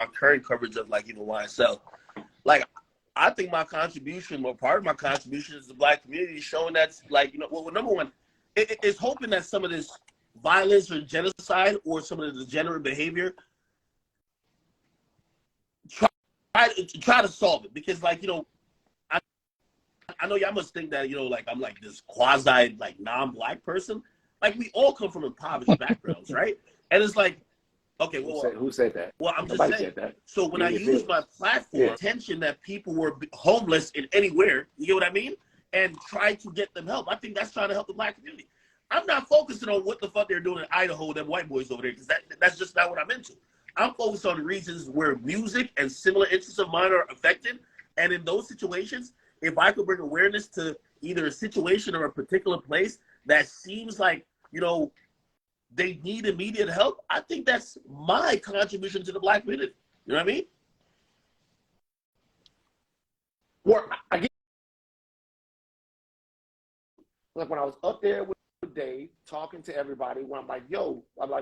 current coverage of like YSL. Like, I think my contribution, or part of my contribution, is the Black community, showing that's like, well, number one, it's hoping that some of this violence or genocide or some of the degenerate behavior, try to solve it. Because like, I know y'all must think that, like I'm like this quasi like non-Black person. Like, we all come from impoverished backgrounds, right? And it's like, okay, well, who said that? Well, I'm Nobody just saying. said that. So when I use my platform, attention that people were homeless in anywhere, you get what I mean? And try to get them help. I think that's trying to help the Black community. I'm not focusing on what the fuck they're doing in Idaho, them white boys over there, because that's just not what I'm into. I'm focused on the regions where music and similar interests of mine are affected. And in those situations, if I could bring awareness to either a situation or a particular place that seems like, they need immediate help, I think that's my contribution to the Black community. You know what I mean? Well, I get, like when I was up there with Dave talking to everybody, when I'm like,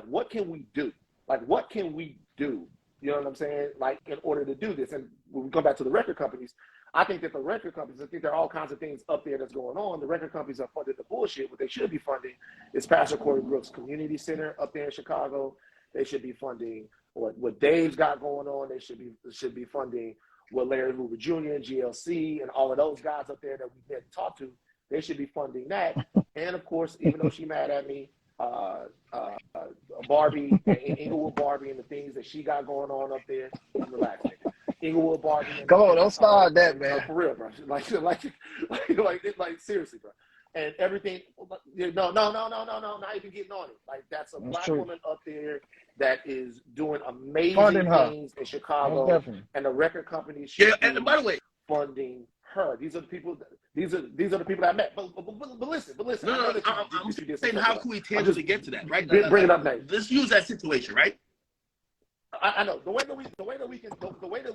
what can we do? Like, what can we do? You know what I'm saying? Like, in order to do this. And when we come back to the record companies, I think that the record companies, I think there are all kinds of things up there that's going on. The record companies are funded the bullshit. What they should be funding is Pastor Corey Brooks Community Center up there in Chicago. They should be funding what Dave's got going on. They should be funding what Larry Hoover Jr. and GLC and all of those guys up there that we didn't talk to. They should be funding that. And of course, even though she mad at me, Barbie, Inglewood Barbie, and the things that she got going on up there, relax, nigga. Inglewood Barbie. Come on, don't start that, man. For real, bro. Like seriously, bro. And everything. No. Not even getting on it. Like, that's a Black woman up there that is doing amazing things in Chicago, and the record companies should and by the way, funding her. These are the people. These are the people that I met. But listen. No. I'm saying, how can we tangibly get to that, right? Bring it up, Nate. Let's use that situation, right? I know the way that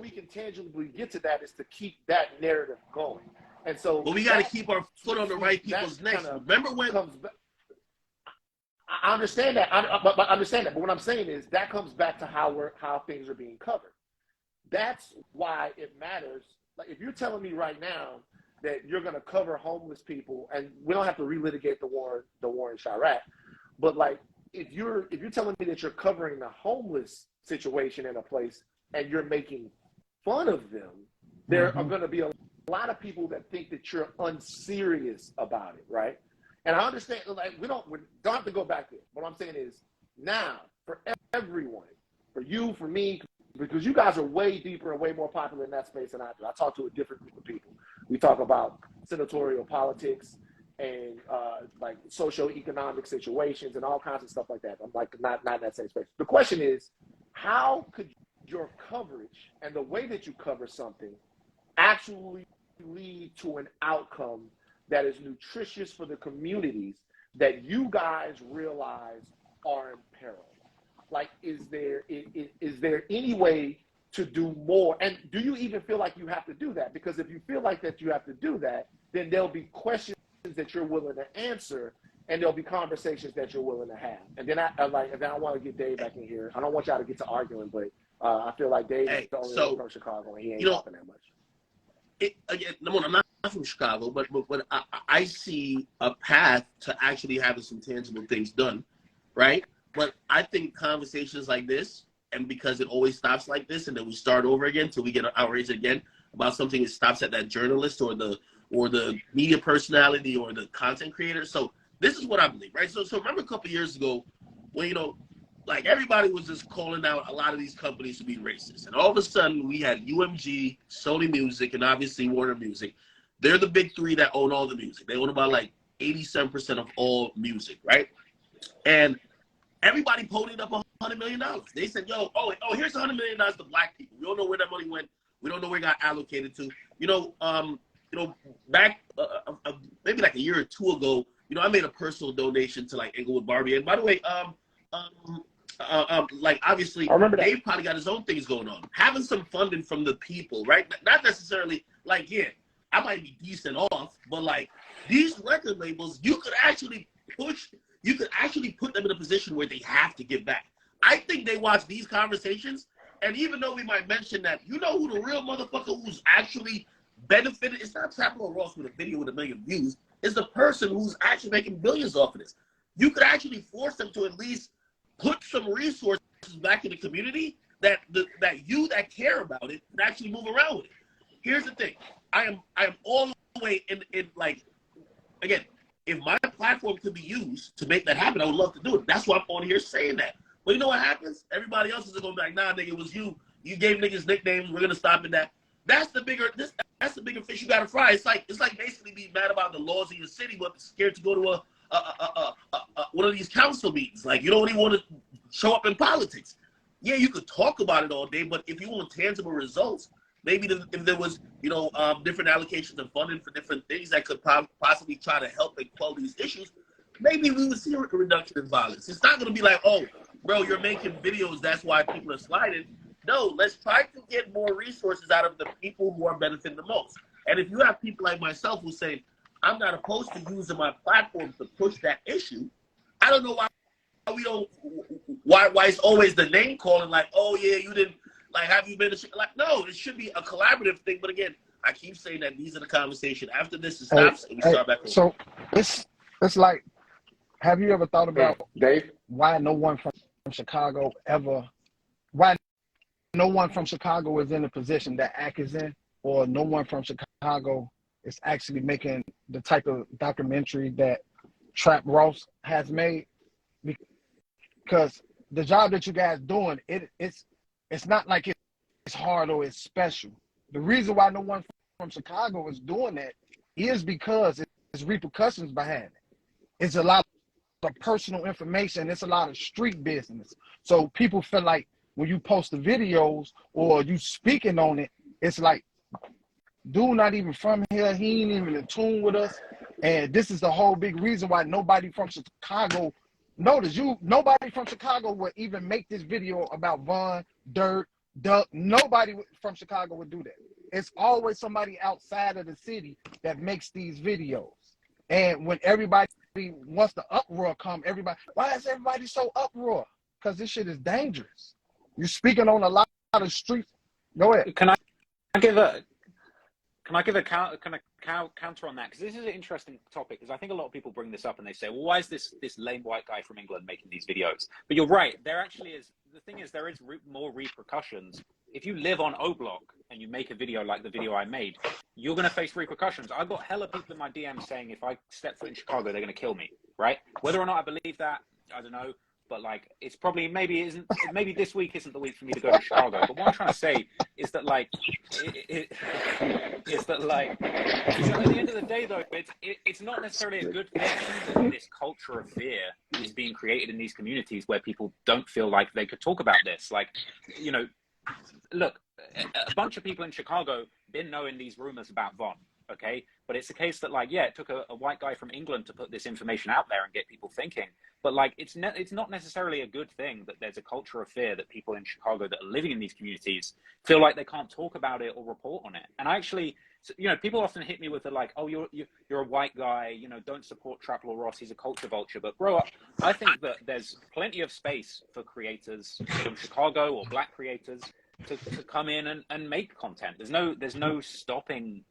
we can tangibly get to that is to keep that narrative going, and so. But we got to keep our foot on the right people's necks. Remember when? I understand that. I understand that. But what I'm saying is that comes back to how things are being covered. That's why it matters. Like, if you're telling me right now that you're going to cover homeless people, and we don't have to relitigate the war in Chirac, but like, if you're telling me that you're covering the homeless situation in a place and you're making fun of them, there are going to be a lot of people that think that you're unserious about it, right? And I understand, like, we don't have to go back there. What I'm saying is, now, for everyone, for you, for me, because you guys are way deeper and way more popular in that space than I do. I talk to a different group of people. We talk about senatorial politics and like socioeconomic situations and all kinds of stuff like that. I'm like not in that same space. The question is, how could your coverage and the way that you cover something actually lead to an outcome that is nutritious for the communities that you guys realize are in peril? Like, is there any way to do more? And do you even feel like you have to do that? Because if you feel like that you have to do that, then there'll be questions that you're willing to answer, and there'll be conversations that you're willing to have. And then I want to get Dave back in here. I don't want y'all to get to arguing, but I feel like Dave is the only one from Chicago, and he ain't talking that much. Again, I'm not from Chicago, but I see a path to actually having some tangible things done, right? But I think conversations like this, and because it always stops like this, and then we start over again till we get outraged again about something, it stops at that journalist or the media personality or the content creator. So this is what I believe, right? So remember a couple of years ago when, like, everybody was just calling out a lot of these companies to be racist. And all of a sudden we had UMG, Sony Music, and obviously Warner Music. They're the big three that own all the music. They own about like 87% of all music, right? And everybody ponied up $100 million. They said, here's $100 million to Black people. We don't know where that money went. We don't know where it got allocated to. Back maybe like a year or two ago, I made a personal donation to like Inglewood Barbie. And by the way, like, obviously, Dave probably got his own things going on. Having some funding from the people, right? Not necessarily like, I might be decent off, but like these record labels, you could actually put them in a position where they have to give back. I think they watch these conversations And even though we might mention that, you know who the real motherfucker who's actually benefited? It's not Trapper Ross with a video with 1 million views. It's the person who's actually making billions off of this. You could actually force them to at least put some resources back in the community that you that care about it can actually move around with it. Here's the thing. I am all the way in like, again, if my platform could be used to make that happen, I would love to do it. That's why I'm on here saying that. But you know what happens? Everybody else is gonna be like, nah, nigga, it was you. You gave niggas nicknames. We're gonna stop at that. That's the bigger fish you gotta fry. It's like basically being mad about the laws of your city, but scared to go to one of these council meetings. Like, you don't even want to show up in politics. Yeah, you could talk about it all day, but if you want tangible results, maybe if there was, different allocations of funding for different things that could possibly try to help and quell these issues, maybe we would see a reduction in violence. It's not going to be like, oh, bro, you're making videos, that's why people are sliding. No, let's try to get more resources out of the people who are benefiting the most. And if you have people like myself who say, I'm not opposed to using my platform to push that issue, I don't know why it's always the name calling, like, oh yeah, you didn't, like, have you been like, no, it should be a collaborative thing. But again, I keep saying that these are the conversation. After this, it stops and we start back over. So it's like, have you ever thought about, Dave, why no one from Chicago is in the position that Ak is in, or no one from Chicago is actually making the type of documentary that Trap Ross has made? Because the job that you guys doing, it's not like it's hard or it's special. The reason why no one from Chicago is doing that is because there's repercussions behind it. It's a lot of personal information. It's a lot of street business. So people feel like when you post the videos or you speaking on it, it's like, dude not even from here. He ain't even in tune with us. And this is the whole big reason why nobody from Chicago, nobody from Chicago would even make this video about Von, Dirt, Duck. Nobody from Chicago would do that. It's always somebody outside of the city that makes these videos. And when everybody wants the uproar come, why is everybody so uproar? Because this shit is dangerous. You're speaking on a lot of streets. Go ahead. Can I give a counter on that? Because this is an interesting topic. Because I think a lot of people bring this up and they say, well, why is this lame white guy from England making these videos? But you're right. There actually is. The thing is, there is more repercussions. If you live on O Block and you make a video like the video I made, you're going to face repercussions. I've got hella people in my DMs saying if I step foot in Chicago, they're going to kill me, right? Whether or not I believe that, I don't know. But like, it's probably, maybe this week isn't the week for me to go to Chicago. But what I'm trying to say is that like, is that like, at the end of the day though, it's not necessarily a good thing that this culture of fear is being created in these communities where people don't feel like they could talk about this. Like, look, a bunch of people in Chicago been knowing these rumors about Von. Okay, but it's a case that like, yeah, it took a white guy from England to put this information out there and get people thinking. But like, it's not necessarily a good thing that there's a culture of fear that people in Chicago that are living in these communities feel like they can't talk about it or report on it. And I actually, people often hit me with the like, oh, you're a white guy, don't support Trap Law Ross, he's a culture vulture. But bro, I think that there's plenty of space for creators from Chicago or black creators to come in and make content. There's no stopping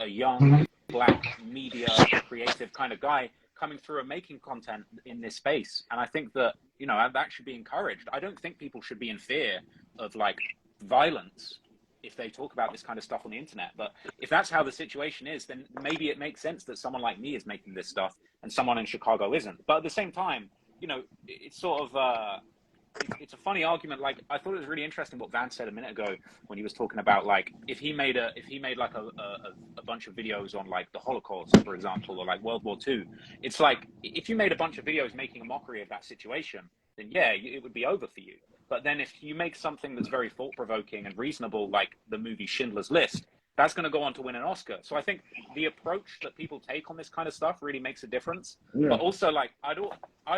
a young black media creative kind of guy coming through and making content in this space. And I think that, that should be encouraged. I don't think people should be in fear of like violence if they talk about this kind of stuff on the internet. But if that's how the situation is, then maybe it makes sense that someone like me is making this stuff and someone in Chicago isn't. But at the same time, it's sort of, it's a funny argument. Like, I thought it was really interesting what Van said a minute ago when he was talking about like, if he made like a bunch of videos on like the Holocaust, for example, or like World War II, it's like, if you made a bunch of videos making a mockery of that situation, then yeah, it would be over for you. But then if you make something that's very thought-provoking and reasonable, like the movie Schindler's List, that's going to go on to win an Oscar. So I think the approach that people take on this kind of stuff really makes a difference. Yeah. But also, like, I'd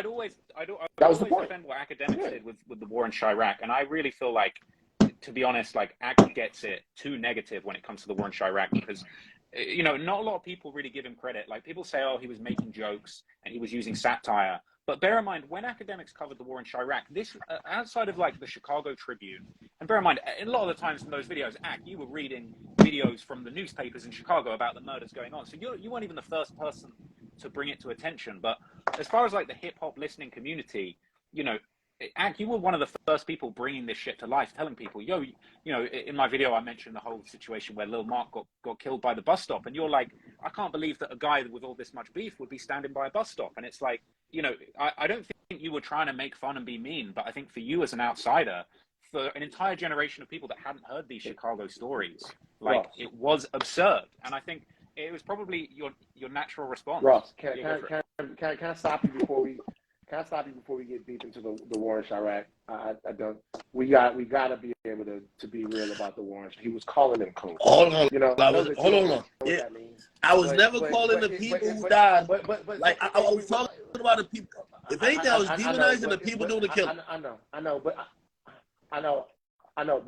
always defend what Akademiks did with the war in Chirac. And I really feel like, to be honest, like, Ak gets it too negative when it comes to the war in Chirac because, not a lot of people really give him credit. Like, people say, oh, he was making jokes and he was using satire. But bear in mind, when Akademiks covered the war in Chirac, this, outside of like the Chicago Tribune, and bear in mind, a lot of the times in those videos, you were reading videos from the newspapers in Chicago about the murders going on. So you weren't even the first person to bring it to attention. But as far as like the hip hop listening community, you know, you were one of the first people bringing this shit to life, telling people, yo, you know, in my video, I mentioned the whole situation where Lil Mark got killed by the bus stop. And you're like, I can't believe that a guy with all this much beef would be standing by a bus stop. And it's like, you know, I don't think you were trying to make fun and be mean, but I think for you as an outsider, for an entire generation of people that hadn't heard these Chicago stories, like Ross, it was absurd. And I think it was probably your natural response. Ross, can I stop you before we get deep into the war in Chirac? I don't. We got to be able to be real about the war. He was calling them coons. Hold on, you know. hold on. Yeah, that means. I was never calling the people who died. Like I was talking about the people. If anything, I was demonizing the people doing the killing. I know. But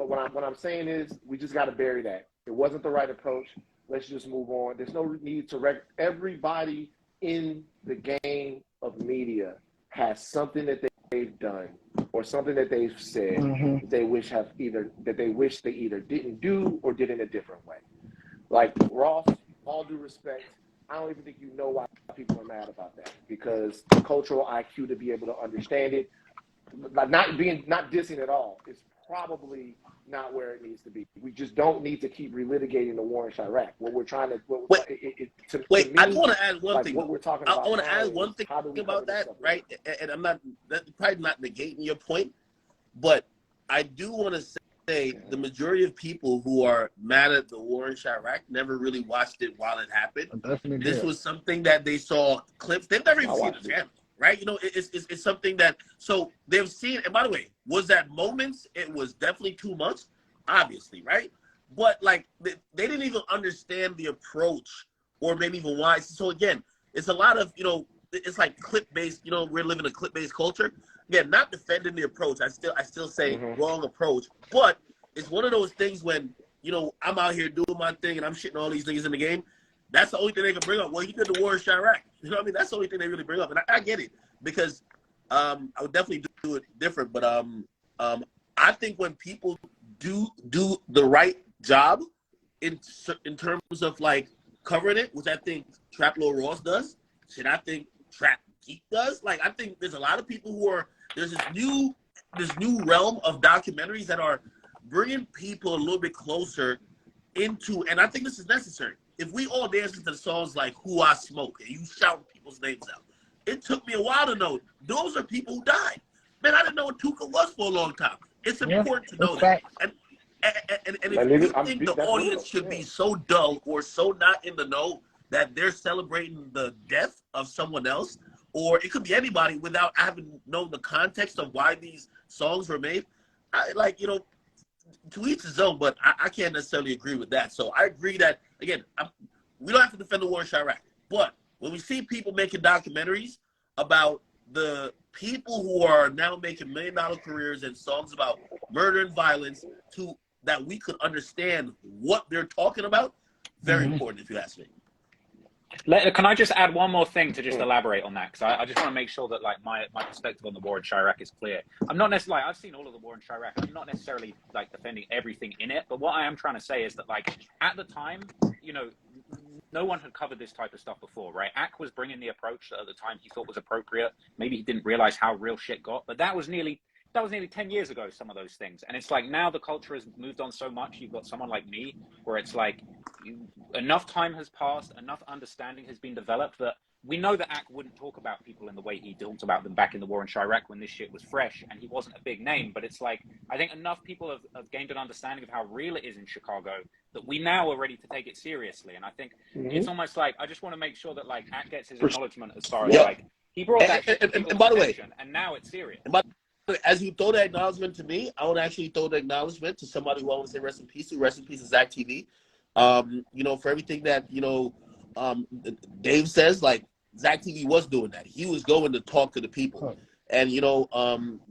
what I'm saying is, we just got to bury that. It wasn't the right approach. Let's just move on. There's no need to everybody in the game of media has something that they've done or something that they've said they wish they either didn't do or did in a different way. Like Ross, all due respect, I don't even think you know why people are mad about that, because the cultural IQ to be able to understand it, not dissing at all, is probably not where it needs to be. We just don't need to keep relitigating the war in Chirac. What we're trying to wait. I want to add one thing. What we're talking about. I want to add one thing about that, right? And I'm probably not negating your point, but I do want to say the majority of people who are mad at the war in Chirac never really watched it while it happened. This was something that they saw clips. They've never even seen the channel. Right, you know, it's something that, so they've seen. And by the way, was that moments? It was definitely too much, obviously, right? But like they didn't even understand the approach, or maybe even why. So again, it's a lot of, you know, it's like clip based. You know, we're living a clip based culture. Again, not defending the approach. I still say wrong approach, but it's one of those things when, you know, I'm out here doing my thing and I'm shitting all these niggas in the game. That's the only thing they can bring up. Well, he did the war in Chirac. You know what I mean? That's the only thing they really bring up. And I get it, because I would definitely do it different. But I think when people do the right job in terms of like covering it, which I think Trap Lil Ross does, shit, I think Trap Geek does. Like, I think there's a lot of people who are, there's this new realm of documentaries that are bringing people a little bit closer into, and I think this is necessary. If we all dance into the songs like Who I Smoke and you shout people's names out, it took me a while to know those are people who died. Man, I didn't know what Tuka was for a long time. It's important to know that. And if you think the audience should be so dull or so not in the know that they're celebrating the death of someone else, or it could be anybody without having known the context of why these songs were made, like, you know, to each his own, but I can't necessarily agree with that. So I agree that, again, we don't have to defend the war in Chirac, but when we see people making documentaries about the people who are now making $1 million careers and songs about murder and violence, to that we could understand what they're talking about, very important, if you ask me. Can I just add one more thing to just elaborate on that? Because I just want to make sure that like my perspective on the war in Chirac is clear. I'm not necessarily, I've seen all of the war in Chirac. I'm not necessarily like defending everything in it, but what I am trying to say is that like at the time, you know, no one had covered this type of stuff before, right? Ak was bringing the approach that at the time he thought was appropriate. Maybe he didn't realize how real shit got, but that was nearly 10 years ago, some of those things. And it's like now the culture has moved on so much. You've got someone like me where it's like enough time has passed, enough understanding has been developed that we know that Ak wouldn't talk about people in the way he talked about them back in the war in Chirac when this shit was fresh and he wasn't a big name. But it's like, I think enough people have gained an understanding of how real it is in Chicago that we now are ready to take it seriously. And I think it's almost like, I just want to make sure that like Ak gets his acknowledgement as far as like, he brought that shit to by the way, and now it's serious. As you throw that acknowledgement to me, I would actually throw the acknowledgement to somebody who I want to say rest in peace to. Rest in peace to Zach TV. You know, for everything that, you know, Dave says, like, Zach TV was doing that. He was going to talk to the people. And, you know,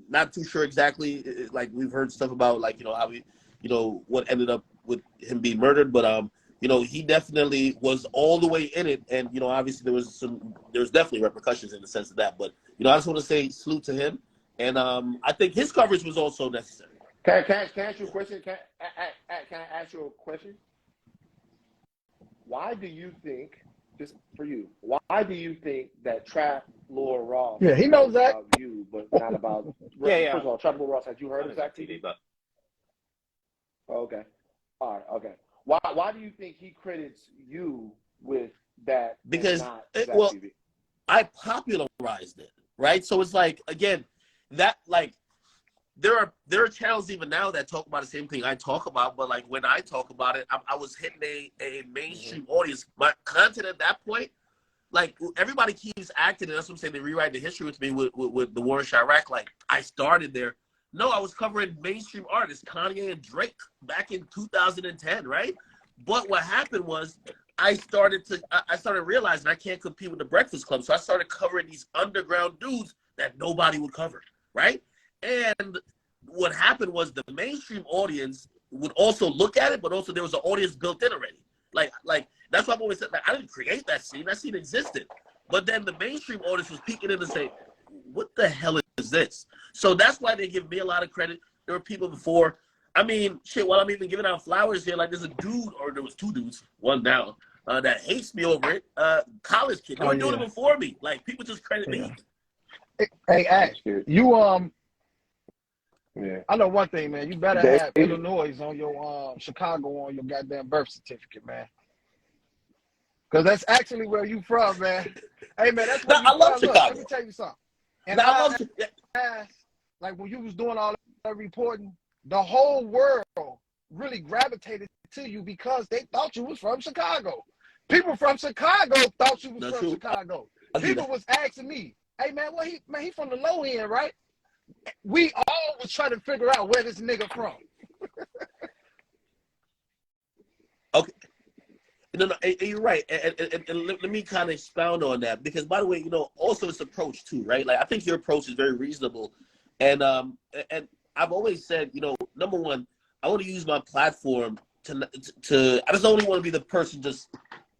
not too sure exactly, like, we've heard stuff about, like, you know, how he, you know, what ended up with him being murdered. But he definitely was all the way in it. And, obviously there was definitely repercussions in the sense of that. But, I just want to say salute to him. And I think his coverage was also necessary. Can I ask you a question? Can I ask you a question? Why do you think, just for you, why do you think that Trap Lord Ross? Yeah, he knows that. About you, but not about. Yeah. First of all, Trap Lord Ross, had you heard of Zach TV? But Okay. All right. Okay. Why do you think he credits you with that? Because and not Zach TV? I popularized it, right? So it's like, again, that like there are channels even now that talk about the same thing I talk about, but like when I talk about it, I was hitting a mainstream audience. My content at that point, like everybody keeps acting, and that's what I'm saying. They rewrite the history with me with the war in Chirac. Like I started there. No, I was covering mainstream artists, Kanye and Drake, back in 2010, right? But what happened was I started realizing I can't compete with the Breakfast Club, so I started covering these underground dudes that nobody would cover, right? And what happened was the mainstream audience would also look at it, but also there was an audience built in already. Like that's why I've always said that I didn't create that scene. That scene existed. But then the mainstream audience was peeking in and saying, what the hell is this? So that's why they give me a lot of credit. There were people before. I mean, shit, while I'm even giving out flowers here, like there's a dude, or there was two dudes, one down, that hates me over it. College kid. They were doing it before me. Like people just credit me. Hey, Ash, you Yeah. I know one thing, man. You better have Illinois on your Chicago on your goddamn birth certificate, man. Because that's actually where you from, man. Hey, man, that's where I love from. Chicago. Look, let me tell you something. And I love like when you was doing all that reporting, the whole world really gravitated to you because they thought you was from Chicago. People from Chicago thought you was from Chicago. People was asking me, hey, man, he from the low end, right? We all was trying to figure out where this nigga from. Okay. No, you're right. And let me kind of expound on that because, by the way, also it's approach too, right? Like I think your approach is very reasonable, and I've always said, number one, I want to use my platform to I just only want to be the person just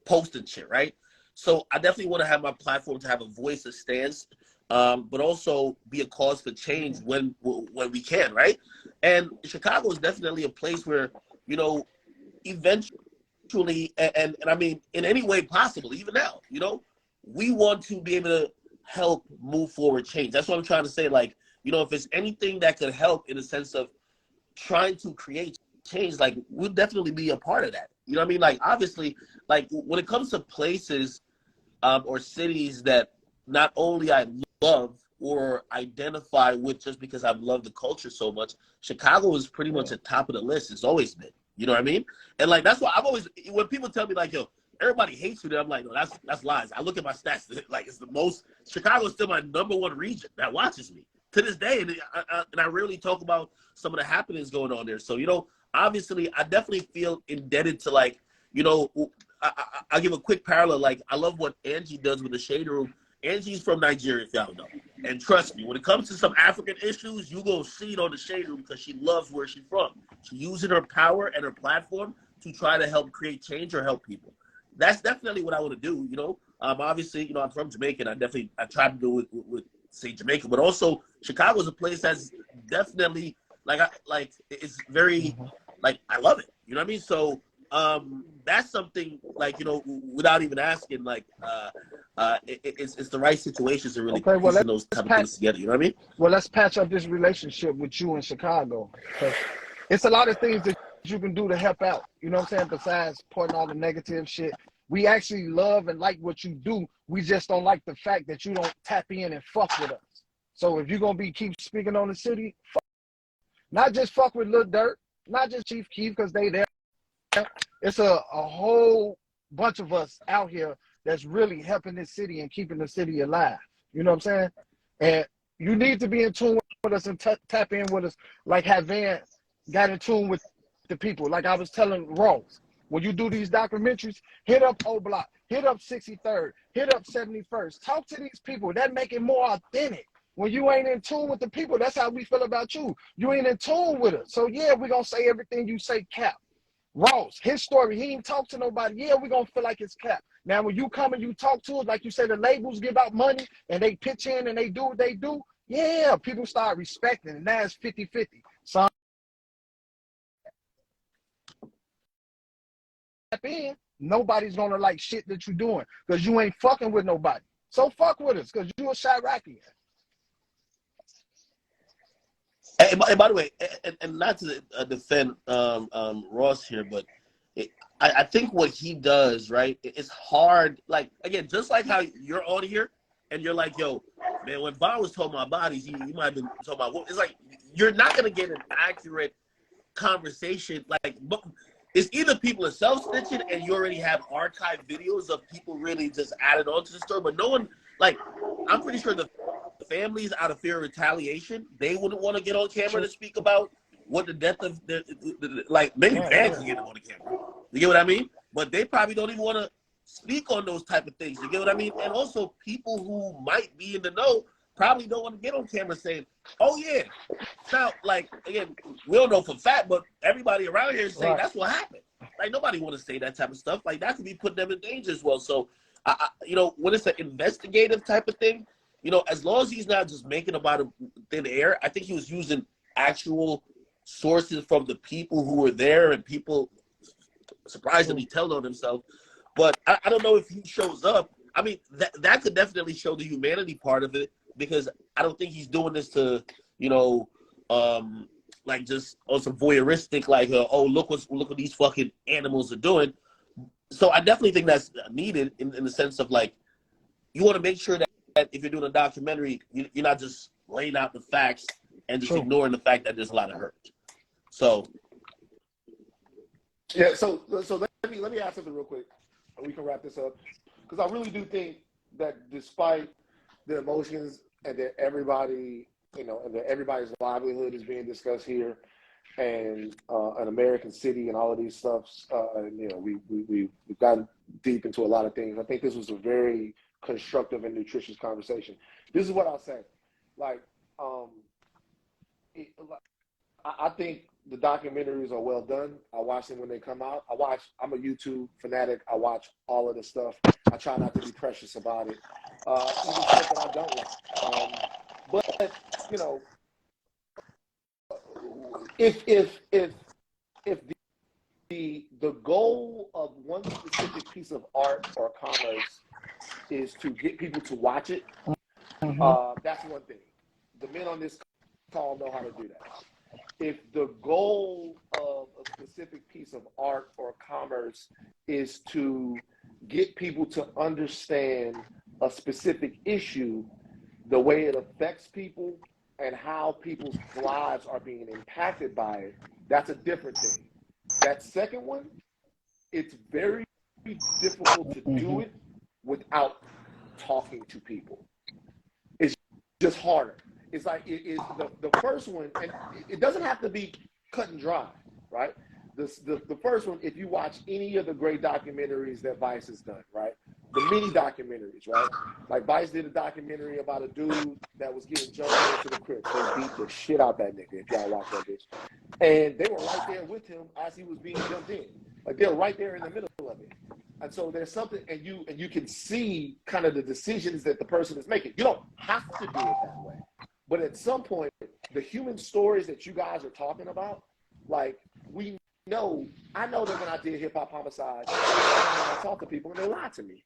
posting shit, right? So I definitely want to have my platform to have a voice that stands, but also be a cause for change when we can, right? And Chicago is definitely a place where, eventually, and I mean, in any way possible, even now, we want to be able to help move forward change. That's what I'm trying to say. Like, if it's anything that could help in the sense of trying to create change, like we'll definitely be a part of that. You know what I mean? Like, obviously, like when it comes to places or cities that not only I love or identify with just because I've loved the culture so much, Chicago is pretty much at the top of the list. It's always been. You know what I mean? And like that's why I've always, when people tell me like, yo, everybody hates you there, I'm like, no, that's lies. I look at my stats, like it's the most. Chicago is still my #1 region that watches me to this day, and I rarely talk about some of the happenings going on there. So obviously, I definitely feel indebted to like, I'll give a quick parallel. Like I love what Angie does with the Shade Room. Angie's from Nigeria, if y'all know. And trust me, when it comes to some African issues, you go see it on the Shade Room because she loves where she's from. She's using her power and her platform to try to help create change or help people. That's definitely what I want to do, Obviously, I'm from Jamaica, and I try to do it with say, Jamaica. But also, Chicago is a place that's definitely, it's very, I love it. You know what I mean? So, that's something without even asking, it's the right situations to really piecing those type of things together. You know what I mean? Well, let's patch up this relationship with you in Chicago. It's a lot of things that you can do to help out. You know what I'm saying? Besides pointing all the negative shit, we actually love and like what you do. We just don't like the fact that you don't tap in and fuck with us. So if you're gonna keep speaking on the city, not just fuck with Lil Durk, not just Chief Keef because they there. It's a whole bunch of us out here that's really helping this city and keeping the city alive. You know what I'm saying? And you need to be in tune with us and tap in with us like how Van got in tune with the people. Like I was telling Rose, when you do these documentaries, hit up O Block, hit up 63rd, hit up 71st. Talk to these people. That make it more authentic. When you ain't in tune with the people, that's how we feel about you. You ain't in tune with us. So yeah, we're going to say everything you say cap. Ross, his story, he ain't talk to nobody. Yeah, we're going to feel like it's cap. Now, when you come and you talk to us, like you say, the labels give out money and they pitch in and they do what they do, yeah, people start respecting, and now it's 50-50. Some step in, nobody's going to like shit that you're doing because you ain't fucking with nobody. So fuck with us because you a Chiracian. And by the way, and not to defend Ross here, but I think what he does, right, it's hard. Like, again, just like how you're on here and you're like, yo, man, when Bob was talking about bodies, you might have been talking about, it's like, you're not going to get an accurate conversation. Like, it's either people are self-stitching and you already have archived videos of people really just added on to the story, but no one, like, I'm pretty sure the families, out of fear of retaliation, they wouldn't want to get on camera to speak about what the death of like, maybe fans can get on the camera. You get what I mean? But they probably don't even want to speak on those type of things. You get what I mean? And also, people who might be in the know probably don't want to get on camera saying, oh yeah. Now, like, again, we don't know for fact, but everybody around here is saying that's what happened. Like, nobody want to say that type of stuff. Like, that could be putting them in danger as well. So, you know, when it's an investigative type of thing, you know, as long as he's not just making about a thin air, I think he was using actual sources from the people who were there, and people surprisingly tell on themselves. But I don't know if he shows up. I mean, that could definitely show the humanity part of it, because I don't think he's doing this to, you know, like just on some voyeuristic, like, oh, look what these fucking animals are doing. So I definitely think that's needed in the sense of, like, you want to make sure that if you're doing a documentary, you're not just laying out the facts and just ignoring the fact that there's a lot of hurt. So, yeah. So let me ask something real quick, and we can wrap this up, because I really do think that despite the emotions and that everybody, you know, and that everybody's livelihood is being discussed here, and an American city and all of these stuffs, and, you know, we've gotten deep into a lot of things. I think this was a very constructive and nutritious conversation. This is what I'll say. Like, I think the documentaries are well done. I watch them when they come out. I'm a YouTube fanatic. I watch all of the stuff. I try not to be precious about it. Even stuff that I don't like. But, you know, if the goal of one specific piece of art or commerce is to get people to watch it, that's one thing. The men on this call know how to do that. If the goal of a specific piece of art or commerce is to get people to understand a specific issue, the way it affects people and how people's lives are being impacted by it, that's a different thing. That second one, it's very difficult to do it without talking to people. It's just harder. It's like the first one, and it doesn't have to be cut and dry, right? The first one, if you watch any of the great documentaries that Vice has done, right? The mini documentaries, right? Like Vice did a documentary about a dude that was getting jumped into the Crips. They beat the shit out that nigga, if y'all watch that bitch. And they were right there with him as he was being jumped in. Like, they were right there in the middle of it. And so there's something, and you can see kind of the decisions that the person is making. You don't have to do it that way. But at some point, the human stories that you guys are talking about, like, I know that when I did Hip Hop Homicide, I talked to people and they lied to me.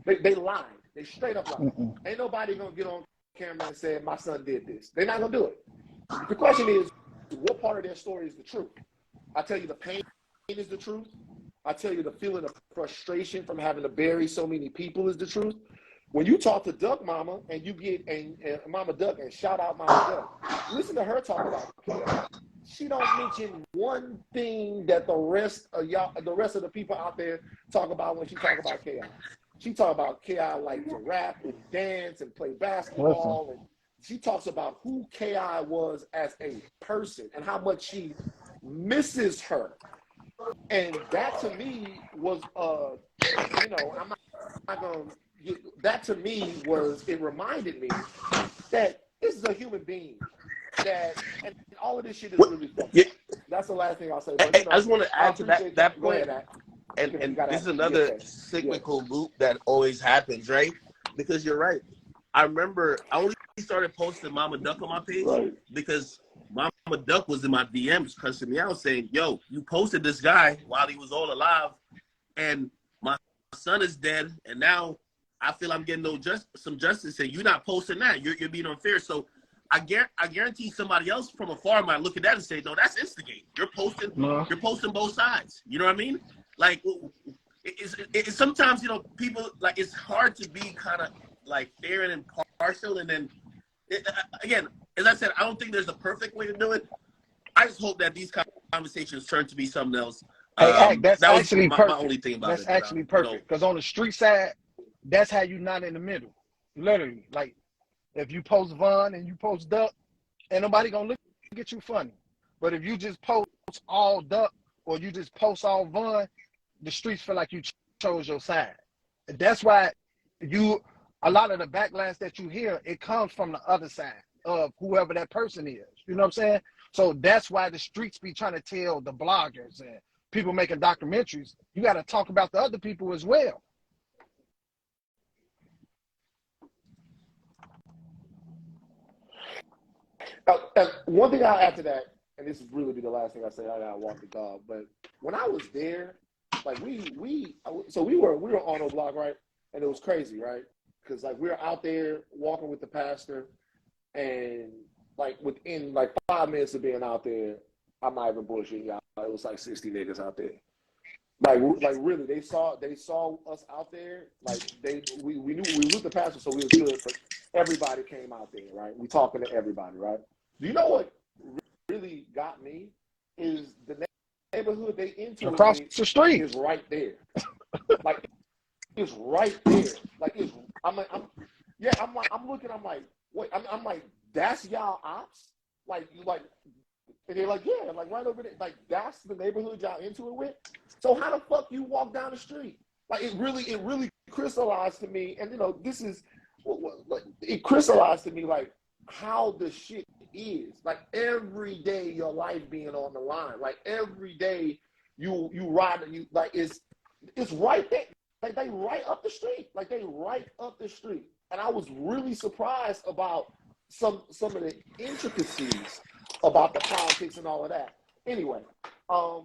They lied. They straight up lied. Ain't nobody gonna get on camera and say, my son did this. They're not gonna do it. The question is, what part of their story is the truth? I tell you, the pain is the truth. I tell you, the feeling of frustration from having to bury so many people is the truth. When you talk to Duck Mama and you get and Mama Duck, and shout out Mama Duck, listen to her talk about it. She don't mention one thing that the rest of the people out there talk about when she talk about K.I. She talk about K.I. like to rap and dance and play basketball, and she talks about who K.I. was as a person and how much she misses her. And that to me was, you know, I'm not gonna. That to me was, it reminded me that this is a human being, that, and all of this shit is really fucked up. that's the last thing I'll say. But, I just want to add to that point. Ahead, and this is another cyclical loop that always happens, right? Because you're right. I remember I only started posting Mama Duck on my page because Mama Duck was in my DMs cussing me out saying, yo, you posted this guy while he was all alive and my son is dead and now I feel I'm getting some justice and you're not posting that. You're being unfair. So I guarantee somebody else from afar might look at that and say, no, that's instigating. You're posting both sides. You know what I mean? Like it's sometimes, you know, people like it's hard to be kind of like fair and impartial. And then again, as I said, I don't think there's a perfect way to do it. I just hope that these conversations turn to be something else. Hey, that's actually perfect. My only thing about that's actually perfect because on the street side, that's how you're not in the middle. Literally, like if you post Von and you post Duck, ain't nobody gonna look at you funny. But if you just post all Duck or you just post all Von, the streets feel like you chose your side. That's why a lot of the backlash that you hear, it comes from the other side of whoever that person is. You know what I'm saying? So that's why the streets be trying to tell the bloggers and people making documentaries, you got to talk about the other people as well. One thing I'll add to that, and this is really be the last thing I say, I gotta walk the dog, but when I was there, like we were on a block, right? And it was crazy, right? Because like we were out there walking with the pastor, and like within like 5 minutes of being out there, I'm not even bullshitting y'all. It was like 60 niggas out there. Like really, they saw us out there. Like we knew we was with the pastor, so we was good. But everybody came out there, right? We talking to everybody, right? Do you know what really got me is the neighborhood they into across the street is right there. Like it's right there. Like I'm looking. I'm like, wait. I'm like, that's y'all ops. Like, and they're like, yeah, like right over there. Like that's the neighborhood y'all into it with. So how the fuck you walk down the street? Like it really crystallized to me. And you know, this is it crystallized to me like how the shit is. Like every day your life being on the line. Like every day you ride and you like it's right there. Like they right up the street. Like they right up the street. And I was really surprised about some of the intricacies about the politics and all of that. Anyway, I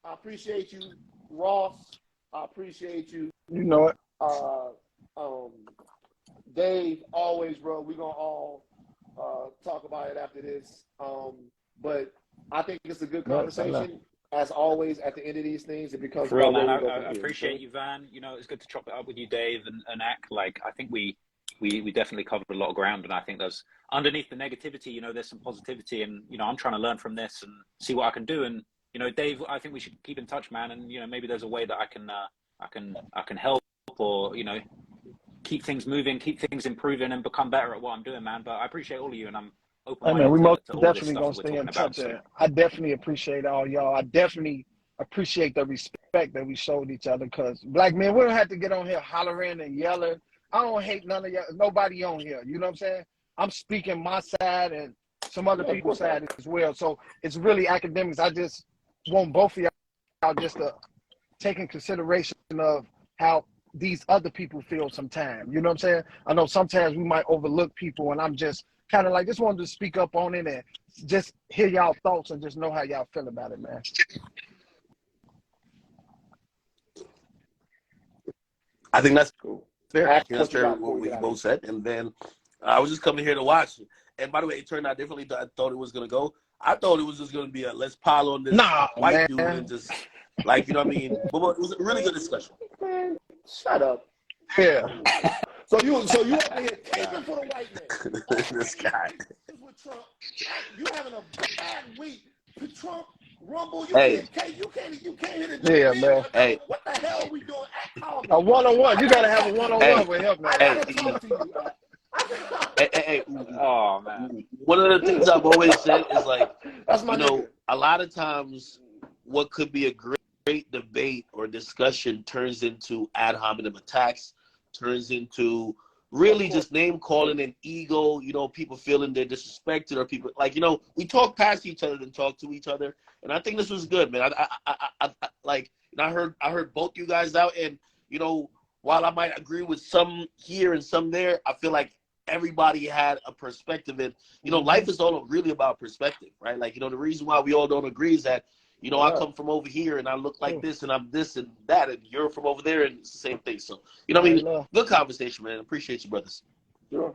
appreciate you, Ross. I appreciate you. You know it. Dave, always, bro. We're gonna all talk about it after this. But I think it's a good conversation. As always, at the end of these things, it becomes. For real, man. I appreciate you, Van. You know, it's good to chop it up with you, Dave and Ak. Like, I think we definitely covered a lot of ground, and I think there's underneath the negativity, you know, there's some positivity, and you know, I'm trying to learn from this and see what I can do. And you know, Dave, I think we should keep in touch, man. And you know, maybe there's a way that I can help, or you know, keep things moving, keep things improving, and become better at what I'm doing, man. But I appreciate all of you, and I'm open. I mean, we most definitely gonna stay in touch. So. I definitely appreciate all y'all. I definitely appreciate the respect that we showed each other, because black men, we don't have to get on here hollering and yelling. I don't hate none of y'all, nobody on here. You know what I'm saying? I'm speaking my side and some other people's side as well. So it's really academics. I just want both of y'all just to take in consideration of how these other people feel sometimes. You know what I'm saying? I know sometimes we might overlook people, and I'm just kind of like, just wanted to speak up on it and just hear y'all thoughts and just know how y'all feel about it, man. I think that's cool. Fair. That's fair what we both said. And then I was just coming here to watch. And by the way, it turned out differently than I thought it was going to go. I thought it was just going to be a let's pile on this white dude and just, like, you know what I mean? But it was a really good discussion. Man, shut up. Yeah. So you over here taking for the white man. This guy. With Trump, you having a bad week. With Trump, Rumble, you can't hit it. Yeah, man. Hey. What the hell are we doing? A one-on-one. You got to have a one-on-one with him, man. I got to talk to you. Hey. Oh, man. One of the things I've always said is, like, you know, a lot of times what could be a great debate or discussion turns into ad hominem attacks, turns into really just name calling and ego, you know, people feeling they're disrespected or people like, you know, we talk past each other than talk to each other. And I think this was good, man. I like, and I heard both you guys out, and, you know, while I might agree with some here and some there, I feel like everybody had a perspective, and, you know, life is all really about perspective, right? Like, you know, the reason why we all don't agree is that, you know, I come from over here and I look like this and I'm this and that, and you're from over there and it's the same thing. So, you know what I mean? Good conversation, man. Appreciate you, brothers. Sure.